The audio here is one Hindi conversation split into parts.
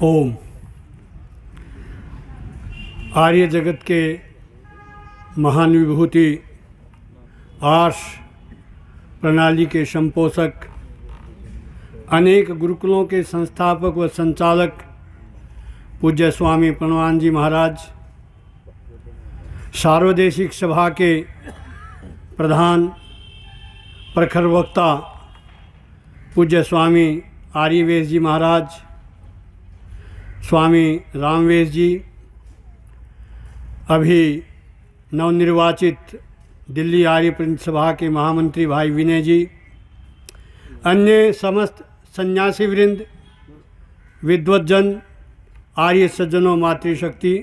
ओम। आर्य जगत के महान विभूति आर्ष प्रणाली के संपोषक, अनेक गुरुकुलों के संस्थापक व संचालक पूज्य स्वामी प्रणवानंद जी महाराज, सार्वदेशिक सभा के प्रधान प्रखर वक्ता पूज्य स्वामी आर्यवेश जी महाराज, स्वामी रामवेश जी, अभी नवनिर्वाचित दिल्ली आर्य प्रिंस सभा के महामंत्री भाई विनय जी, अन्य समस्त सन्यासी वृंद, विद्वज्जन, आर्य सज्जनों, मातृशक्ति,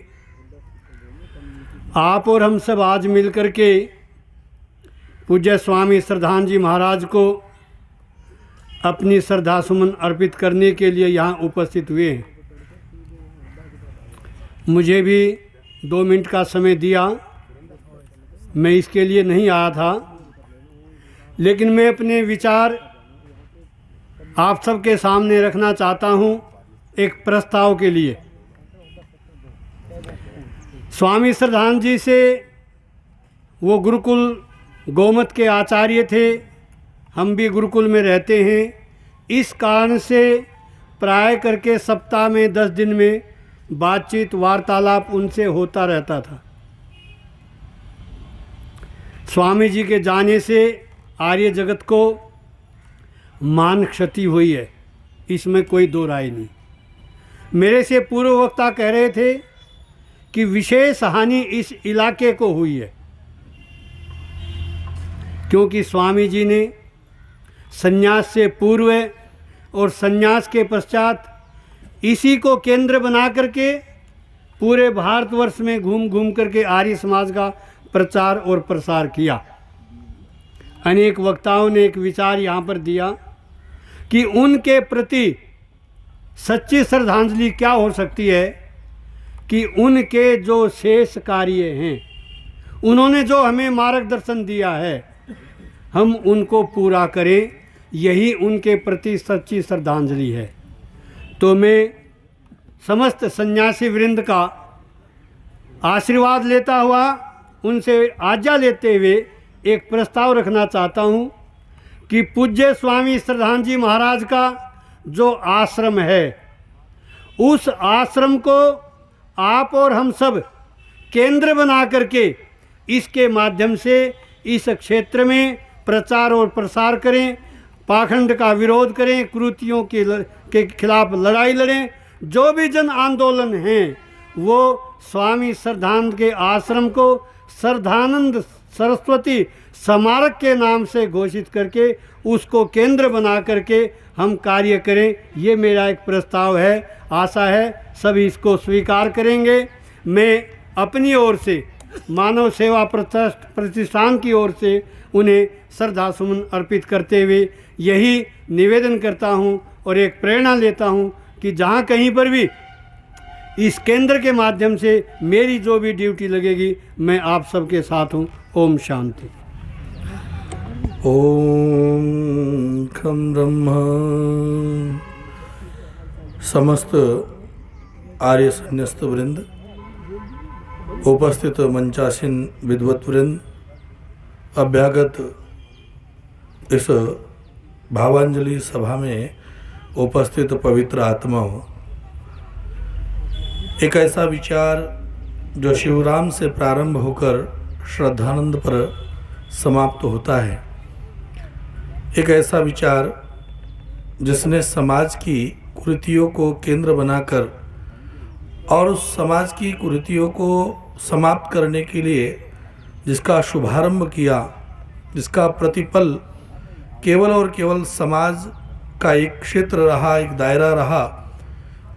आप और हम सब आज मिलकर के पूज्य स्वामी श्रद्धानंद जी महाराज को अपनी श्रद्धा सुमन अर्पित करने के लिए यहाँ उपस्थित हुए हैं। मुझे भी 2 मिनट का समय दिया, मैं इसके लिए नहीं आया था, लेकिन मैं अपने विचार आप सबके सामने रखना चाहता हूँ एक प्रस्ताव के लिए। स्वामी श्रद्धानंद जी से वो गुरुकुल गोमत के आचार्य थे, हम भी गुरुकुल में रहते हैं, इस कारण से प्राय करके सप्ताह में 10 दिन में बातचीत वार्तालाप उनसे होता रहता था। स्वामी जी के जाने से आर्य जगत को मान क्षति हुई है, इसमें कोई दो राय नहीं। मेरे से पूर्व वक्ता कह रहे थे कि विशेष हानि इस इलाके को हुई है, क्योंकि स्वामी जी ने संन्यास से पूर्व और संन्यास के पश्चात इसी को केंद्र बना करके पूरे भारतवर्ष में घूम घूम करके आर्य समाज का प्रचार और प्रसार किया। अनेक वक्ताओं ने एक विचार यहाँ पर दिया कि उनके प्रति सच्ची श्रद्धांजलि क्या हो सकती है कि उनके जो शेष कार्य हैं, उन्होंने जो हमें मार्गदर्शन दिया है, हम उनको पूरा करें, यही उनके प्रति सच्ची श्रद्धांजलि है। तो मैं समस्त सन्यासी वृंद का आशीर्वाद लेता हुआ, उनसे आज्ञा लेते हुए एक प्रस्ताव रखना चाहता हूँ कि पूज्य स्वामी श्रद्धानंद जी महाराज का जो आश्रम है, उस आश्रम को आप और हम सब केंद्र बना करके इसके माध्यम से इस क्षेत्र में प्रचार और प्रसार करें, पाखंड का विरोध करें, कुरीतियों के खिलाफ लड़ाई लड़ें। जो भी जन आंदोलन हैं वो स्वामी श्रद्धानंद के आश्रम को श्रद्धानंद सरस्वती स्मारक के नाम से घोषित करके उसको केंद्र बना करके हम कार्य करें, ये मेरा एक प्रस्ताव है। आशा है सभी इसको स्वीकार करेंगे। मैं अपनी ओर से मानव सेवा प्रतिष्ठान की ओर से उन्हें श्रद्धा सुमन अर्पित करते हुए यही निवेदन करता हूं और एक प्रेरणा लेता हूं कि जहां कहीं पर भी इस केंद्र के माध्यम से मेरी जो भी ड्यूटी लगेगी, मैं आप सबके साथ हूं। ओम शांति। ओम खम ब्रह्म। समस्त आर्य संन्यस्त वृंद, उपस्थित मंचासीन विद्वत वृंद, अभ्यागत इस भावांजलि सभा में उपस्थित पवित्र आत्माओं, एक ऐसा विचार जो शिवराम से प्रारंभ होकर श्रद्धानंद पर समाप्त होता है, एक ऐसा विचार जिसने समाज की कुरीतियों को केंद्र बनाकर और उस समाज की कुरीतियों को समाप्त करने के लिए जिसका शुभारंभ किया, जिसका प्रतिपल केवल और केवल समाज का एक क्षेत्र रहा, एक दायरा रहा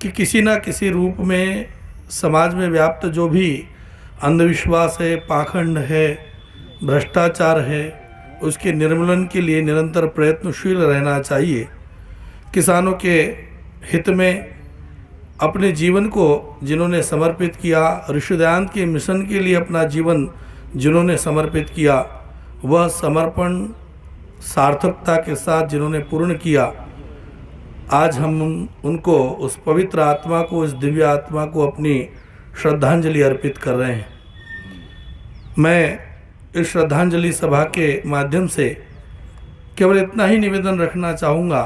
कि किसी न किसी रूप में समाज में व्याप्त जो भी अंधविश्वास है, पाखंड है, भ्रष्टाचार है, उसके निर्मूलन के लिए निरंतर प्रयत्नशील रहना चाहिए। किसानों के हित में अपने जीवन को जिन्होंने समर्पित किया, ऋषिदयानंद के मिशन के लिए अपना जीवन जिन्होंने समर्पित किया, वह समर्पण सार्थकता के साथ जिन्होंने पूर्ण किया, आज हम उनको, उस पवित्र आत्मा को, उस दिव्य आत्मा को अपनी श्रद्धांजलि अर्पित कर रहे हैं। मैं इस श्रद्धांजलि सभा के माध्यम से केवल इतना ही निवेदन रखना चाहूँगा,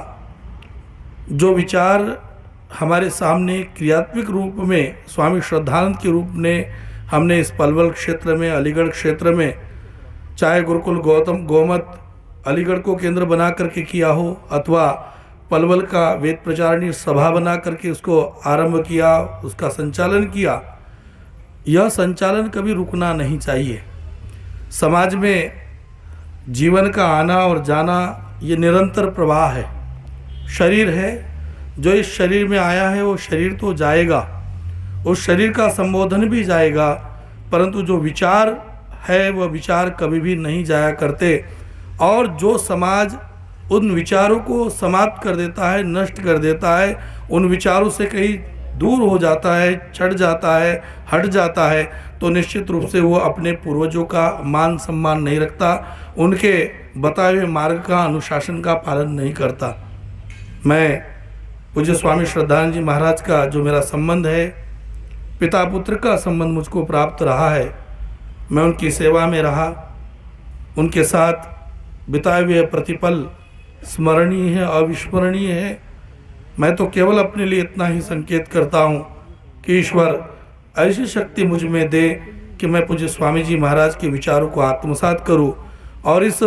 जो विचार हमारे सामने क्रियात्मक रूप में स्वामी श्रद्धानंद के रूप में हमने इस पलवल क्षेत्र में, अलीगढ़ क्षेत्र में, चाहे गुरुकुल गोमत अलीगढ़ को केंद्र बना करके किया हो, अथवा पलवल का वेद प्रचारणी सभा बना करके उसको आरंभ किया, उसका संचालन किया, यह संचालन कभी रुकना नहीं चाहिए। समाज में जीवन का आना और जाना ये निरंतर प्रवाह है। शरीर है, जो इस शरीर में आया है वो शरीर तो जाएगा, उस शरीर का संबोधन भी जाएगा, परंतु जो विचार है वह विचार कभी भी नहीं जाया करते। और जो समाज उन विचारों को समाप्त कर देता है, नष्ट कर देता है, उन विचारों से कहीं दूर हो जाता है, छट जाता है, हट जाता है, तो निश्चित रूप से वो अपने पूर्वजों का मान सम्मान नहीं रखता, उनके बताए हुए मार्ग का, अनुशासन का पालन नहीं करता। मैं पूज्य स्वामी श्रद्धानंद जी महाराज का जो मेरा संबंध है, पिता पुत्र का संबंध मुझको प्राप्त रहा है, मैं उनकी सेवा में रहा, उनके साथ बिताए हुए प्रतिपल स्मरणीय है, अविस्मरणीय है। मैं तो केवल अपने लिए इतना ही संकेत करता हूँ कि ईश्वर ऐसी शक्ति मुझ में दे कि मैं पूज्य स्वामी जी महाराज के विचारों को आत्मसात करूँ। और इस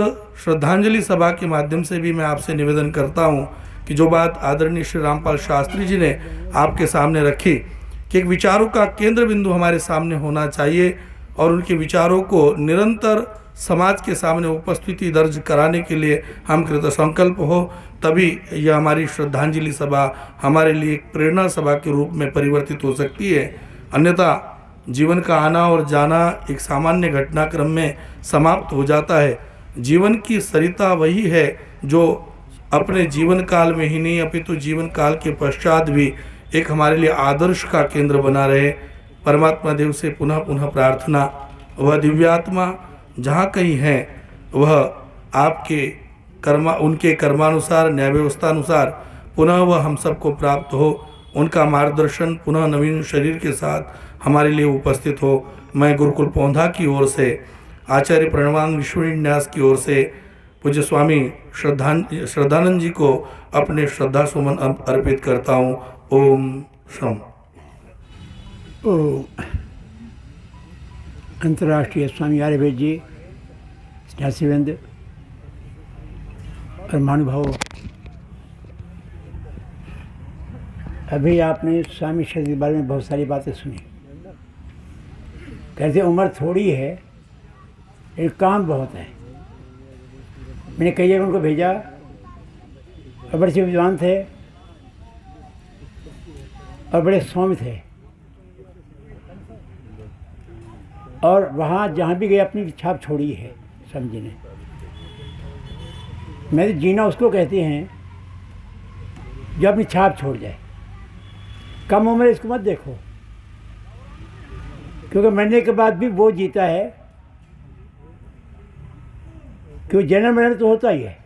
श्रद्धांजलि सभा के माध्यम से भी मैं आपसे निवेदन करता हूँ कि जो बात आदरणीय श्री रामपाल शास्त्री जी ने आपके सामने रखी कि एक विचारों का केंद्र बिंदु हमारे सामने होना चाहिए और उनके विचारों को निरंतर समाज के सामने उपस्थिति दर्ज कराने के लिए हम कृत संकल्प हो, तभी यह हमारी श्रद्धांजलि सभा हमारे लिए एक प्रेरणा सभा के रूप में परिवर्तित हो सकती है। अन्यथा जीवन का आना और जाना एक सामान्य घटनाक्रम में समाप्त हो जाता है। जीवन की सरिता वही है जो अपने जीवन काल में ही नहीं अपितु जीवन काल के पश्चात भी एक हमारे लिए आदर्श का केंद्र बना रहे। परमात्मा देव से पुनः पुनः प्रार्थना, वह दिव्यात्मा जहाँ कहीं है वह आपके उनके कर्मानुसार, न्याय व्यवस्था अनुसार पुनः वह हम सबको प्राप्त हो, उनका मार्गदर्शन पुनः नवीन शरीर के साथ हमारे लिए उपस्थित हो। मैं गुरुकुल पौंधा की ओर से, आचार्य प्रणवान विश्वन्यास की ओर से पूज्य स्वामी श्रद्धानंद जी को अपने श्रद्धा सुमन अर्पित करता हूँ। ओम शम। अंतर्राष्ट्रीय स्वामी आर्यवेद जी, सन्यासीवृंद और महानुभावों, अभी आपने स्वामी शब्द के बारे में बहुत सारी बातें सुनी। कहते उम्र थोड़ी है लेकिन काम बहुत है। मैंने कई जगह उनको भेजा और बड़े से विद्वान थे और बड़े सौम्य थे, और वहाँ जहाँ भी गए अपनी छाप छोड़ी है समझी ने। मैं तो जीना उसको कहते हैं जो अपनी छाप छोड़ जाए। कम उम्र इसको मत देखो, क्योंकि मरने के बाद भी वो जीता है, क्योंकि जन्म मरण तो होता ही है।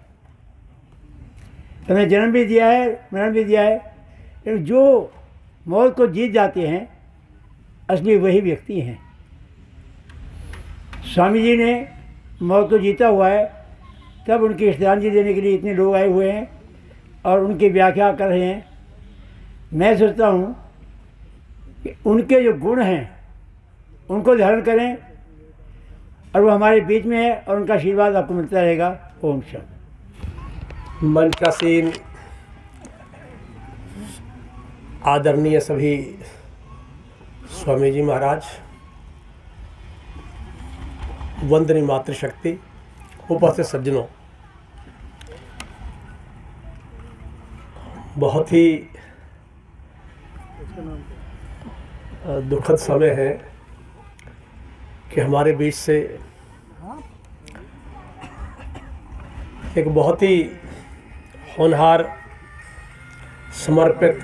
तो मैं जन्म भी दिया है, मरण भी दिया है, लेकिन जो मौत को जीत जाते हैं असली वही व्यक्ति हैं। स्वामी जी ने मौत को जीता हुआ है, तब उनकी श्रद्धांजलि देने के लिए इतने लोग आए हुए हैं और उनकी व्याख्या कर रहे हैं। मैं सोचता हूँ कि उनके जो गुण हैं उनको धारण करें और वो हमारे बीच में है और उनका आशीर्वाद आपको मिलता रहेगा। ओम शांति। मंचासीन आदरणीय सभी स्वामी जी महाराज, वंदनीय मातृशक्ति, उपस्थित सज्जनों, बहुत ही दुखद समय है कि हमारे बीच से एक बहुत ही होनहार, समर्पित,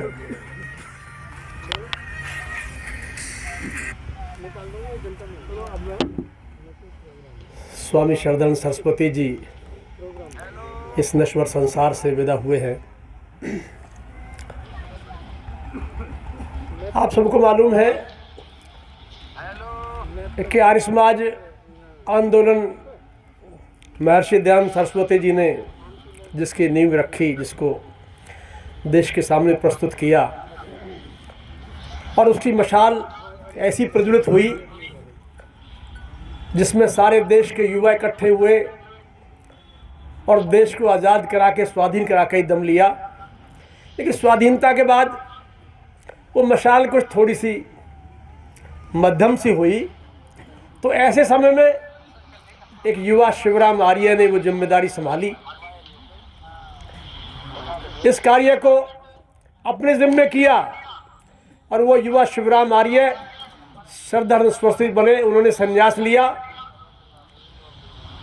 स्वामी शरदानंद सरस्वती जी इस नश्वर संसार से विदा हुए हैं। आप सबको मालूम है कि आर्य समाज आंदोलन महर्षि दयानंद सरस्वती जी ने जिसकी नींव रखी, जिसको देश के सामने प्रस्तुत किया, और उसकी मशाल ऐसी प्रज्वलित हुई जिसमें सारे देश के युवा इकट्ठे हुए और देश को आज़ाद करा के, स्वाधीन करा के दम लिया। लेकिन स्वाधीनता के बाद वो मशाल कुछ थोड़ी सी मध्यम सी हुई, तो ऐसे समय में एक युवा शिवराम आर्य ने वो जिम्मेदारी संभाली, इस कार्य को अपने जिम्मे किया, और वो युवा शिवराम आर्य श्रद्धानंद सरस्वती बने। उन्होंने संन्यास लिया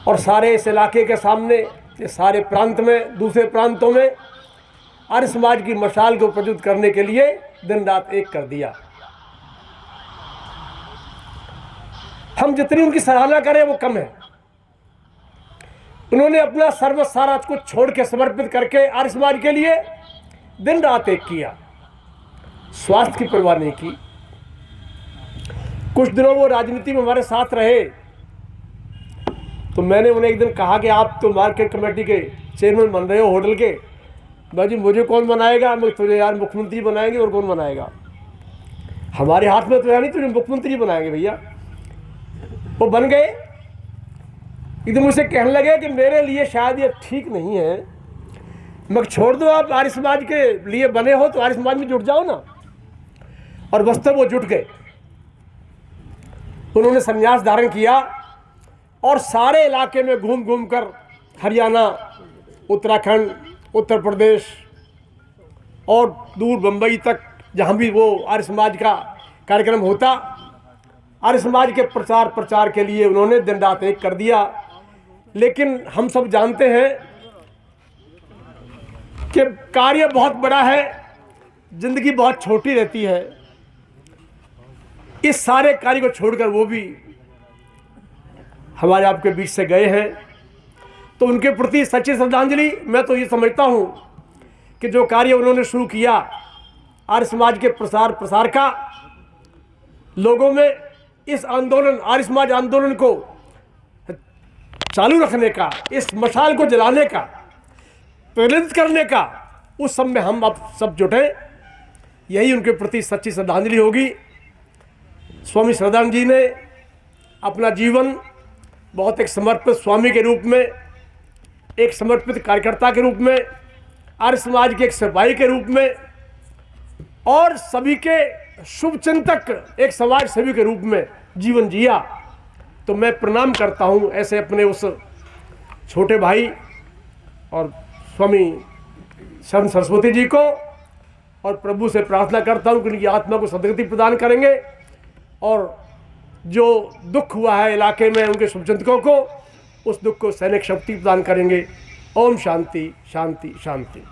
और सारे इस इलाके के सामने, इस सारे प्रांत में, दूसरे प्रांतों में आर्य समाज की मशाल को प्रज्वलित करने के लिए दिन रात एक कर दिया। हम जितनी उनकी सराहना करें वो कम है। उन्होंने अपना सर्व सारा कुछ छोड़ के, समर्पित करके आर्य समाज के लिए दिन रात एक किया, स्वास्थ्य की परवाह नहीं की। कुछ दिनों वो राजनीति में हमारे साथ रहे, तो मैंने उन्हें एक दिन कहा कि आप तो मार्केट कमेटी के चेयरमैन बन रहे हो होटल के, भाई जी मुझे कौन बनाएगा, मैं तुझे यार मुख्यमंत्री बनाएंगे, और कौन बनाएगा, हमारे हाथ में तो है नहीं, तुझे मुख्यमंत्री बनाएंगे भैया। वो बन गए। एकदम मुझसे कहने लगे कि मेरे लिए शायद ये ठीक नहीं है, मैं छोड़ दो, आप आर्य समाज के लिए बने हो तो आर्य समाज में जुट जाओ ना। और वास्तव वो जुट गए। उन्होंने संन्यास धारण किया और सारे इलाके में घूम घूम कर, हरियाणा, उत्तराखंड, उत्तर प्रदेश और दूर बम्बई तक जहाँ भी वो आर्य समाज का कार्यक्रम होता, आर्य समाज के प्रचार के लिए उन्होंने दिन रात एक कर दिया। लेकिन हम सब जानते हैं कि कार्य बहुत बड़ा है, जिंदगी बहुत छोटी रहती है। इस सारे कार्य को छोड़कर वो भी हमारे आपके बीच से गए हैं, तो उनके प्रति सच्ची श्रद्धांजलि। मैं तो ये समझता हूँ कि जो कार्य उन्होंने शुरू किया आर्य समाज के प्रसार का, लोगों में इस आंदोलन, आर्य समाज आंदोलन को चालू रखने का, इस मशाल को जलाने का, प्रेरित करने का, उस सब में हम अब सब जुटे। यही उनके प्रति सच्ची श्रद्धांजलि होगी। स्वामी श्रद्धानंद जी ने अपना जीवन बहुत एक समर्पित स्वामी के रूप में, एक समर्पित कार्यकर्ता के रूप में, आर्य समाज के एक सिपाही के रूप में और सभी के शुभचिंतक, एक समाज सेवी के रूप में जीवन जिया। तो मैं प्रणाम करता हूँ ऐसे अपने उस छोटे भाई और स्वामी शरण सरस्वती जी को, और प्रभु से प्रार्थना करता हूँ कि उनकी आत्मा को सदगति प्रदान करेंगे, और जो दुख हुआ है इलाके में उनके शुभचिंतकों को, उस दुख को सैनिक शक्ति प्रदान करेंगे। ओम शांति शांति शांति।